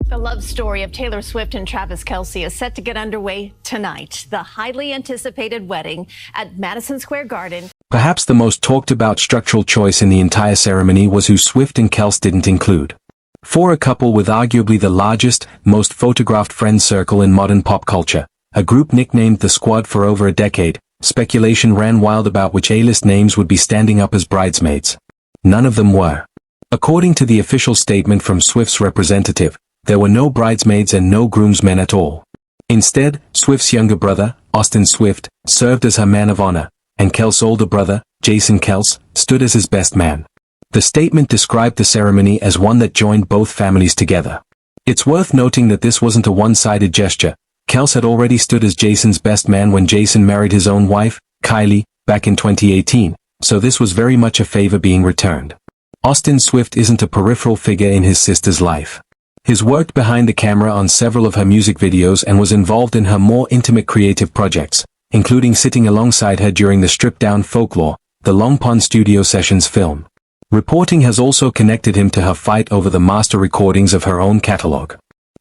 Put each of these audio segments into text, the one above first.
The love story of Taylor Swift and Travis Kelce is set to get underway tonight. The highly anticipated wedding at Madison Square Garden. Perhaps the most talked about structural choice in the entire ceremony was who Swift and Kelce didn't include. For a couple with arguably the largest, most photographed friend circle in modern pop culture, a group nicknamed the Squad for over a decade, speculation ran wild about which A-list names would be standing up as bridesmaids. None of them were. According to the official statement from Swift's representative, there were no bridesmaids and no groomsmen at all. Instead, Swift's younger brother, Austin Swift, served as her man of honor, and Kelce's older brother, Jason Kelce, stood as his best man. The statement described the ceremony as one that joined both families together. It's worth noting that this wasn't a one-sided gesture. Kelce had already stood as Jason's best man when Jason married his own wife, Kylie, back in 2018, so this was very much a favor being returned. Austin Swift isn't a peripheral figure in his sister's life. He's worked behind the camera on several of her music videos and was involved in her more intimate creative projects, including sitting alongside her during the stripped-down Folklore, the Long Pond Studio Sessions film. Reporting has also connected him to her fight over the master recordings of her own catalog.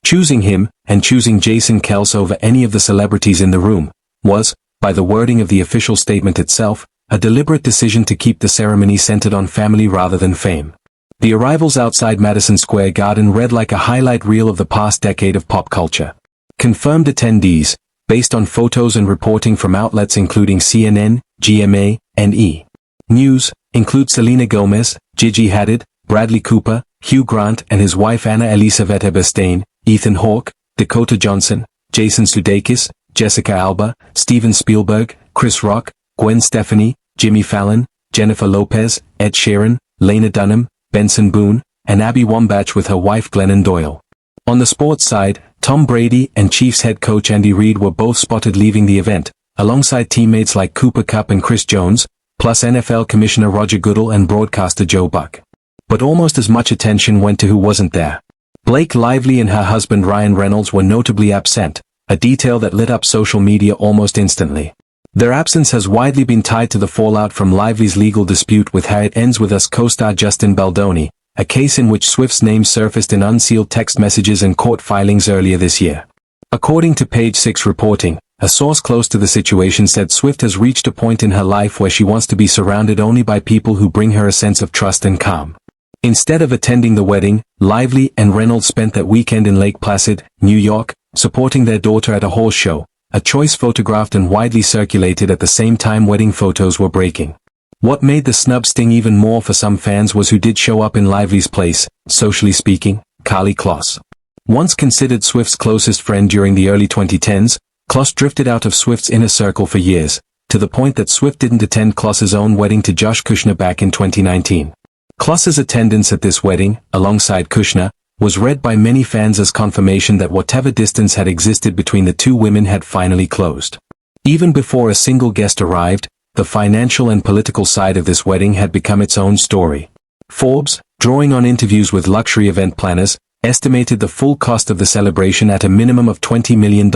Choosing him, and choosing Jason Kelce over any of the celebrities in the room, was, by the wording of the official statement itself, a deliberate decision to keep the ceremony centered on family rather than fame. The arrivals outside Madison Square Garden read like a highlight reel of the past decade of pop culture. Confirmed attendees, based on photos and reporting from outlets including CNN, GMA, and E! News, include Selena Gomez, Gigi Hadid, Bradley Cooper, Hugh Grant and his wife Anna Elisabeth Eberstein, Ethan Hawke, Dakota Johnson, Jason Sudeikis, Jessica Alba, Steven Spielberg, Chris Rock, Gwen Stefani, Jimmy Fallon, Jennifer Lopez, Ed Sheeran, Lena Dunham, Benson Boone, and Abby Wambach with her wife Glennon Doyle. On the sports side, Tom Brady and Chiefs head coach Andy Reid were both spotted leaving the event, alongside teammates like Cooper Kupp and Chris Jones, plus NFL Commissioner Roger Goodell and broadcaster Joe Buck. But almost as much attention went to who wasn't there. Blake Lively and her husband Ryan Reynolds were notably absent, a detail that lit up social media almost instantly. Their absence has widely been tied to the fallout from Lively's legal dispute with How It Ends With Us co-star Justin Baldoni, a case in which Swift's name surfaced in unsealed text messages and court filings earlier this year. According to Page Six reporting, a source close to the situation said Swift has reached a point in her life where she wants to be surrounded only by people who bring her a sense of trust and calm. Instead of attending the wedding, Lively and Reynolds spent that weekend in Lake Placid, New York, supporting their daughter at a horse show, a choice photographed and widely circulated at the same time wedding photos were breaking. What made the snub sting even more for some fans was who did show up in Lively's place, socially speaking, Karlie Kloss. Once considered Swift's closest friend during the early 2010s, Kloss drifted out of Swift's inner circle for years, to the point that Swift didn't attend Kloss's own wedding to Josh Kushner back in 2019. Kloss's attendance at this wedding, alongside Kushner, was read by many fans as confirmation that whatever distance had existed between the two women had finally closed. Even before a single guest arrived, the financial and political side of this wedding had become its own story. Forbes, drawing on interviews with luxury event planners, estimated the full cost of the celebration at a minimum of $20 million,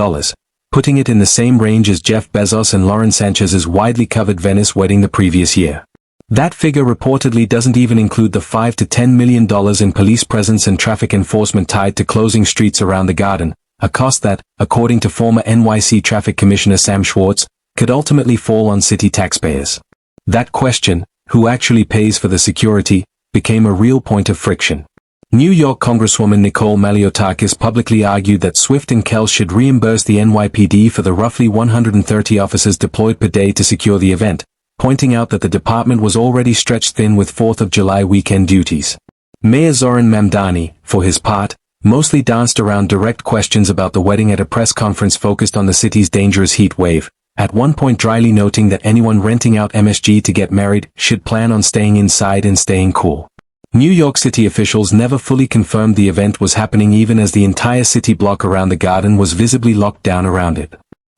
putting it in the same range as Jeff Bezos and Lauren Sanchez's widely covered Venice wedding the previous year. That figure reportedly doesn't even include the $5 to $10 million in police presence and traffic enforcement tied to closing streets around the garden, a cost that, according to former NYC Traffic Commissioner Sam Schwartz, could ultimately fall on city taxpayers. That question, who actually pays for the security, became a real point of friction. New York Congresswoman Nicole Maliotakis publicly argued that Swift and Kelce should reimburse the NYPD for the roughly 130 officers deployed per day to secure the event, pointing out that the department was already stretched thin with 4th of July weekend duties. Mayor Zoran Mamdani, for his part, mostly danced around direct questions about the wedding at a press conference focused on the city's dangerous heat wave, at one point dryly noting that anyone renting out MSG to get married should plan on staying inside and staying cool. New York City officials never fully confirmed the event was happening even as the entire city block around the garden was visibly locked down around it.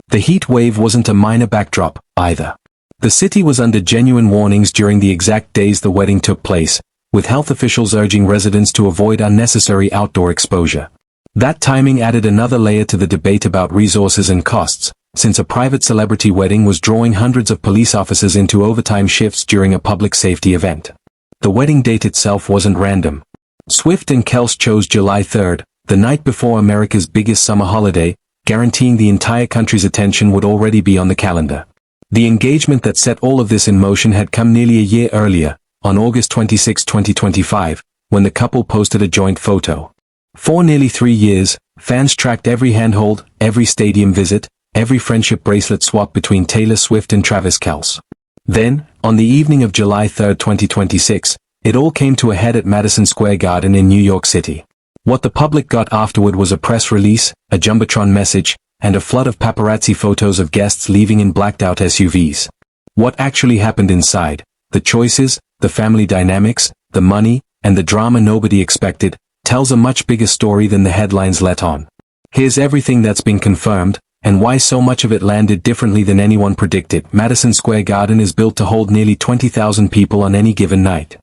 The heat wave wasn't a minor backdrop, either. The city was under genuine warnings during the exact days the wedding took place, with health officials urging residents to avoid unnecessary outdoor exposure. That timing added another layer to the debate about resources and costs, since a private celebrity wedding was drawing hundreds of police officers into overtime shifts during a public safety event. The wedding date itself wasn't random. Swift and Kelce chose July 3rd, the night before America's biggest summer holiday, guaranteeing the entire country's attention would already be on the calendar. The engagement that set all of this in motion had come nearly a year earlier, on August 26, 2025, when the couple posted a joint photo. For nearly 3 years, fans tracked every handhold, every stadium visit, every friendship bracelet swap between Taylor Swift and Travis Kelce. Then, on the evening of July 3, 2026, it all came to a head at Madison Square Garden in New York City. What the public got afterward was a press release, a jumbotron message, and a flood of paparazzi photos of guests leaving in blacked-out SUVs. What actually happened inside, the choices, the family dynamics, the money, and the drama nobody expected, tells a much bigger story than the headlines let on. Here's everything that's been confirmed, and why so much of it landed differently than anyone predicted. Madison Square Garden is built to hold nearly 20,000 people on any given night.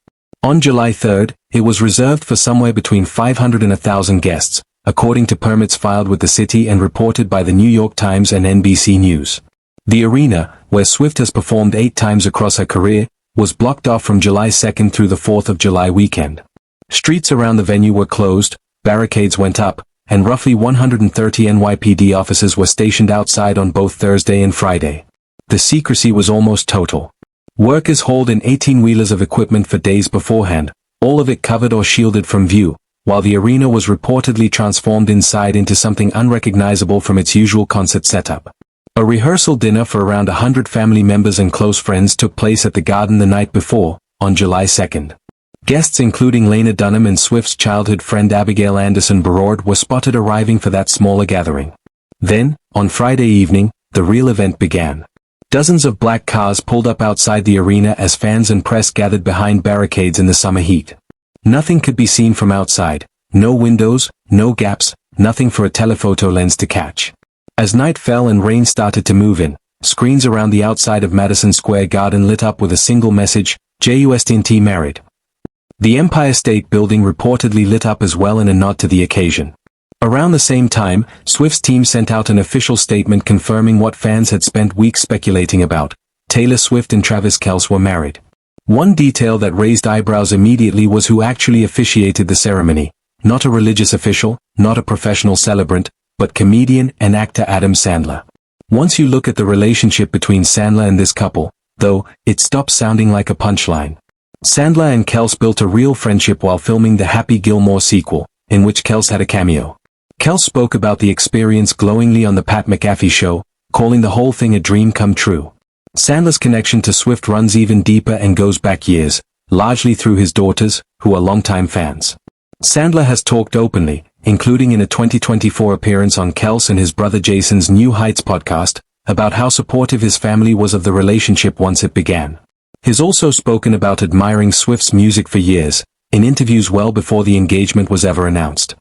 On July 3rd, it was reserved for somewhere between 500 and 1,000 guests, according to permits filed with the city and reported by the New York Times and NBC News. The arena, where Swift has performed 8 times across her career, was blocked off from July 2nd through the 4th of July weekend. Streets around the venue were closed, barricades went up, and roughly 130 NYPD officers were stationed outside on both Thursday and Friday. The secrecy was almost total. Workers hauled in 18-wheelers of equipment for days beforehand, all of it covered or shielded from view, while the arena was reportedly transformed inside into something unrecognizable from its usual concert setup. A rehearsal dinner for around 100 family members and close friends took place at the Garden the night before, on July 2nd. Guests including Lena Dunham and Swift's childhood friend Abigail Anderson Barrord were spotted arriving for that smaller gathering. Then, on Friday evening, the real event began. Dozens of black cars pulled up outside the arena as fans and press gathered behind barricades in the summer heat. Nothing could be seen from outside, no windows, no gaps, nothing for a telephoto lens to catch. As night fell and rain started to move in, screens around the outside of Madison Square Garden lit up with a single message, JUSTNT married. The Empire State Building reportedly lit up as well in a nod to the occasion. Around the same time, Swift's team sent out an official statement confirming what fans had spent weeks speculating about. Taylor Swift and Travis Kelce were married. One detail that raised eyebrows immediately was who actually officiated the ceremony. Not a religious official, not a professional celebrant, but comedian and actor Adam Sandler. Once you look at the relationship between Sandler and this couple, though, it stops sounding like a punchline. Sandler and Kelce built a real friendship while filming the Happy Gilmore sequel, in which Kelce had a cameo. Kelce spoke about the experience glowingly on the Pat McAfee show, calling the whole thing a dream come true. Sandler's connection to Swift runs even deeper and goes back years, largely through his daughters, who are longtime fans. Sandler has talked openly, including in a 2024 appearance on Kelce and his brother Jason's New Heights podcast, about how supportive his family was of the relationship once it began. He's also spoken about admiring Swift's music for years, in interviews well before the engagement was ever announced.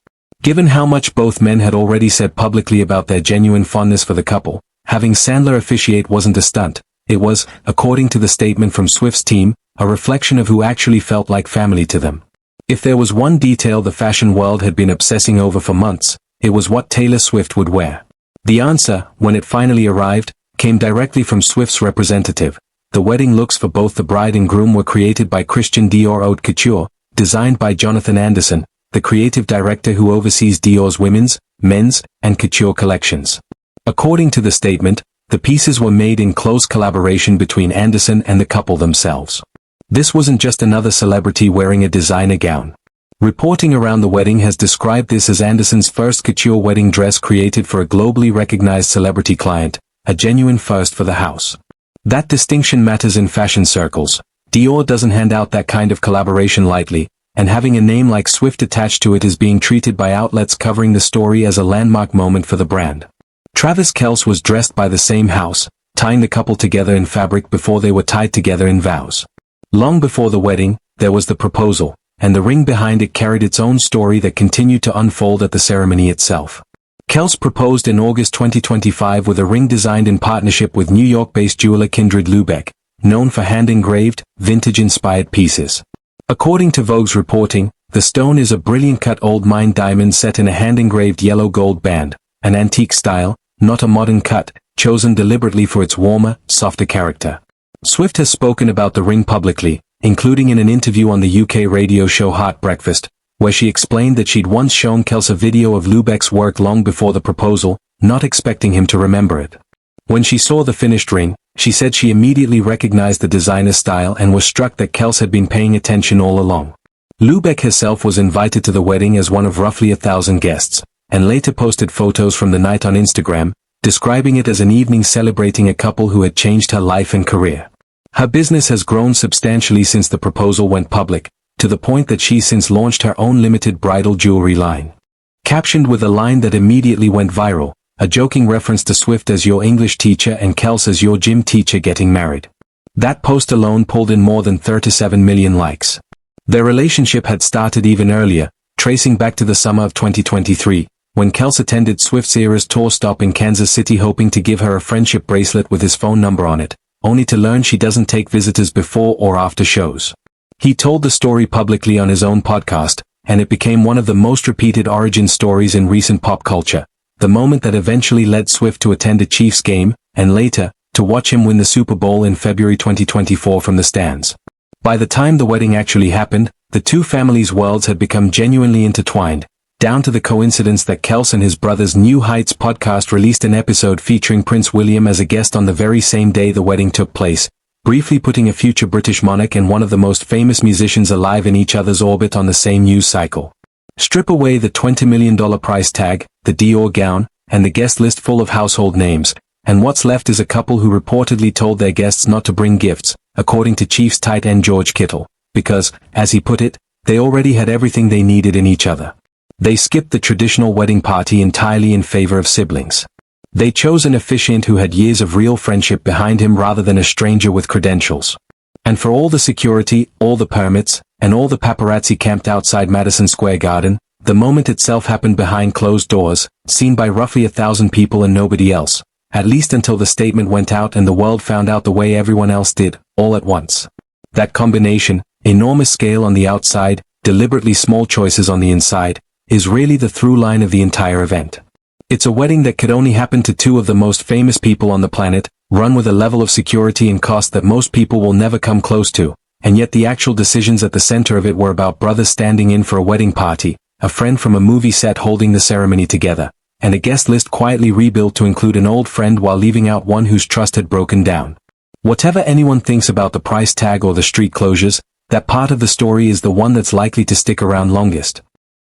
Given how much both men had already said publicly about their genuine fondness for the couple, having Sandler officiate wasn't a stunt. It was, according to the statement from Swift's team, a reflection of who actually felt like family to them. If there was one detail the fashion world had been obsessing over for months, it was what Taylor Swift would wear. The answer, when it finally arrived, came directly from Swift's representative. The wedding looks for both the bride and groom were created by Christian Dior Haute Couture, designed by Jonathan Anderson, the creative director who oversees Dior's women's, men's, and couture collections. According to the statement, the pieces were made in close collaboration between Anderson and the couple themselves. This wasn't just another celebrity wearing a designer gown. Reporting around the wedding has described this as Anderson's first couture wedding dress created for a globally recognized celebrity client, a genuine first for the house. That distinction matters in fashion circles. Dior doesn't hand out that kind of collaboration lightly, and having a name like Swift attached to it is being treated by outlets covering the story as a landmark moment for the brand. Travis Kelce was dressed by the same house, tying the couple together in fabric before they were tied together in vows. Long before the wedding, there was the proposal, and the ring behind it carried its own story that continued to unfold at the ceremony itself. Kelce proposed in August 2025 with a ring designed in partnership with New York-based jeweler Kindred Lubeck, known for hand-engraved, vintage-inspired pieces. According to Vogue's reporting, the stone is a brilliant-cut old mine diamond set in a hand-engraved yellow-gold band, an antique style, not a modern cut, chosen deliberately for its warmer, softer character. Swift has spoken about the ring publicly, including in an interview on the UK radio show Heart Breakfast, where she explained that she'd once shown Kelce a video of Lubeck's work long before the proposal, not expecting him to remember it. When she saw the finished ring, she said she immediately recognized the designer's style and was struck that Kelce had been paying attention all along. Lubeck herself was invited to the wedding as one of roughly 1,000 guests, and later posted photos from the night on Instagram, describing it as an evening celebrating a couple who had changed her life and career. Her business has grown substantially since the proposal went public, to the point that she's since launched her own limited bridal jewelry line. Captioned with a line that immediately went viral, a joking reference to Swift as your English teacher and Kelce as your gym teacher getting married. That post alone pulled in more than 37 million likes. Their relationship had started even earlier, tracing back to the summer of 2023, when Kelce attended Swift's Eras tour stop in Kansas City hoping to give her a friendship bracelet with his phone number on it, only to learn she doesn't take visitors before or after shows. He told the story publicly on his own podcast, and it became one of the most repeated origin stories in recent pop culture, the moment that eventually led Swift to attend a Chiefs game, and later, to watch him win the Super Bowl in February 2024 from the stands. By the time the wedding actually happened, the two families' worlds had become genuinely intertwined, down to the coincidence that Kelce and his brother's New Heights podcast released an episode featuring Prince William as a guest on the very same day the wedding took place, briefly putting a future British monarch and one of the most famous musicians alive in each other's orbit on the same news cycle. Strip away the $20 million price tag, the Dior gown, and the guest list full of household names, and what's left is a couple who reportedly told their guests not to bring gifts, according to Chiefs tight end George Kittle, because, as he put it, they already had everything they needed in each other. They skipped the traditional wedding party entirely in favor of siblings. They chose an officiant who had years of real friendship behind him rather than a stranger with credentials. And for all the security, all the permits, and all the paparazzi camped outside Madison Square Garden, the moment itself happened behind closed doors, seen by roughly 1,000 people and nobody else, at least until the statement went out and the world found out the way everyone else did, all at once. That combination, enormous scale on the outside, deliberately small choices on the inside, is really the through line of the entire event. It's a wedding that could only happen to two of the most famous people on the planet, run with a level of security and cost that most people will never come close to, and yet the actual decisions at the center of it were about brothers standing in for a wedding party, a friend from a movie set holding the ceremony together, and a guest list quietly rebuilt to include an old friend while leaving out one whose trust had broken down. Whatever anyone thinks about the price tag or the street closures, that part of the story is the one that's likely to stick around longest.